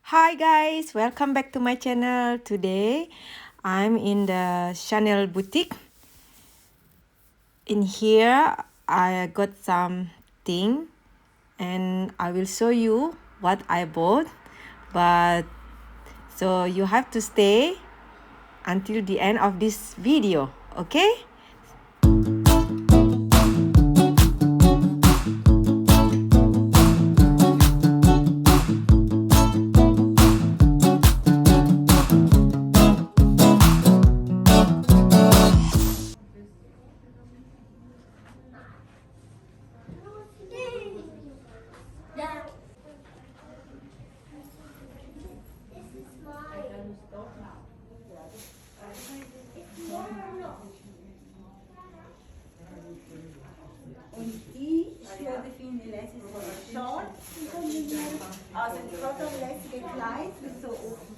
Hi guys, welcome back to my channel. Today I'm in the Chanel boutique. In here I got something and I will show you what I bought, but so you have to stay until the end of this video, okay? Und die Schürze finde ich lässig Short. Also die lässige Kleid mit so offen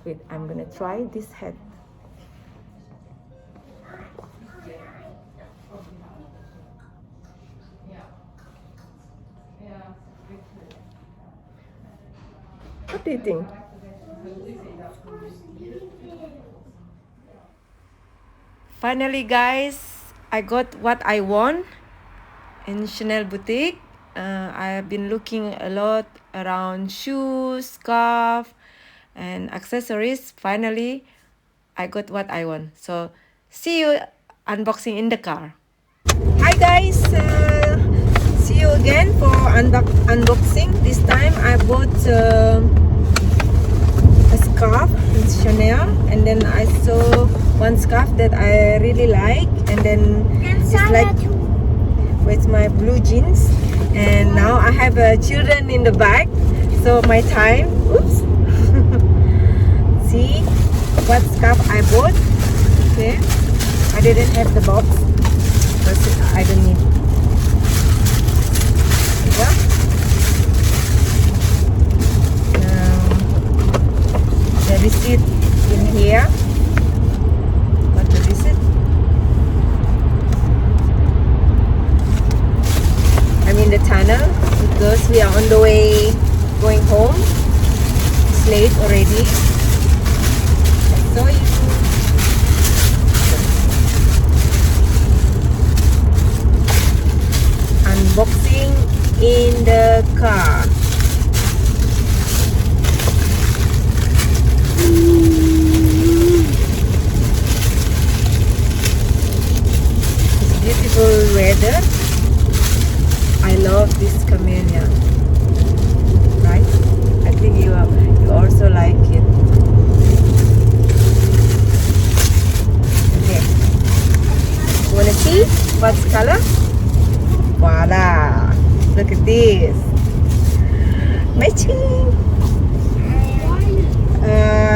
Wait, I'm gonna try this hat. What do you think? Finally guys, I got what I want in Chanel boutique. I have been looking a lot around shoes, scarf and accessories. Finally I got what I want. So see you unboxing in the car. Hi guys, see you again for unboxing. This time I bought a scarf with Chanel, and then I saw one scarf that I really like, and then it's like with my blue jeans, and now I have children in the back, so my time, oops. See what scarf I bought. Okay, I didn't have the box because I don't need. Yeah. The receipt in here. Got the receipt. I'm in the tunnel because we are on the way going home. It's late already. So you unboxing in the car. It's beautiful weather. I love this camellia. Right? I think you also like it. Okay. You wanna see what's color? Voila! Look at this. Matching.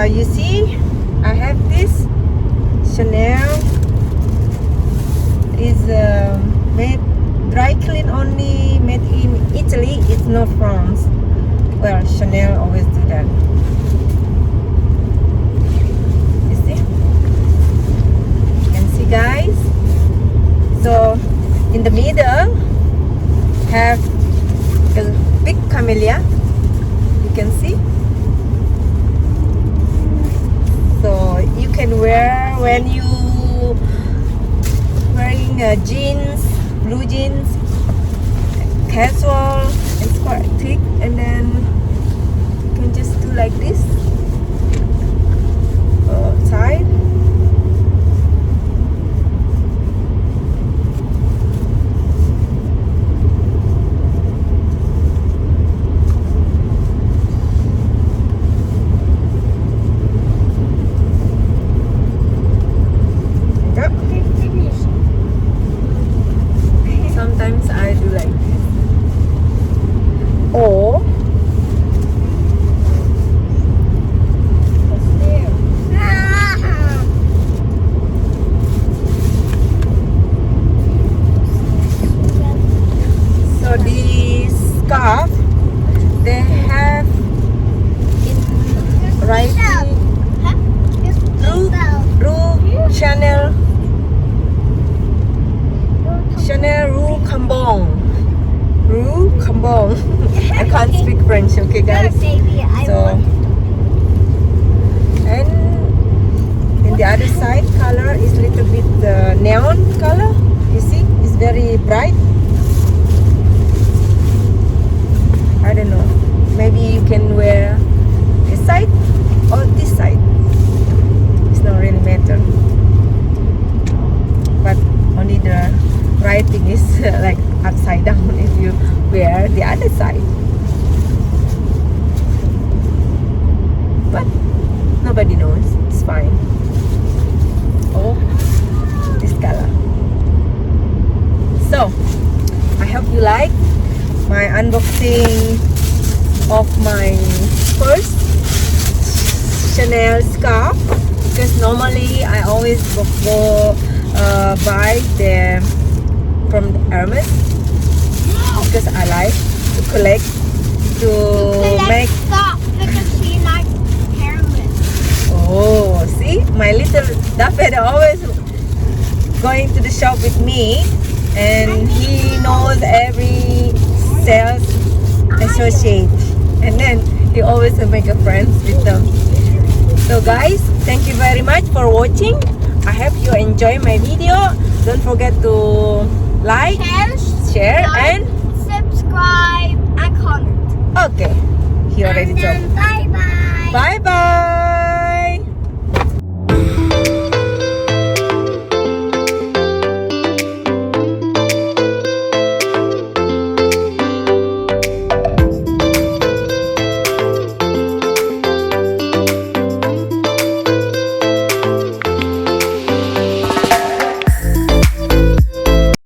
You see, I have this Chanel is made dry clean only, made in Italy. It's not France. Well, Chanel always do that. You see? You can see, guys. So in the middle have a big camellia. You can see. So you can wear when you wearing jeans, blue jeans, casual. It's quite thick, and then you can just do like this outside. Sometimes I do like this. Or so this scarf they have in writing through Chanel kambong. I can't speak French, okay guys? Baby, I So, and in the other side, color is little bit neon color. You see, it's very bright. I don't know. Maybe you can wear this side or this side. It's not really matter. But only the writing is like upside down if you wear the other side. But nobody knows. It's fine. Oh, this color. So, I hope you like my unboxing of my first Chanel scarf, because normally I always buy them from the Hermes, because I like to collect, to make. Stop because she likes caramel. Oh, see, my little Daffy always going to the shop with me, and he knows every sales associate, and then he always make a friends with them. So guys, thank you very much for watching. I hope you enjoy my video. Don't forget to like, share and subscribe and comment. okay, he already And told. then bye bye. Bye bye.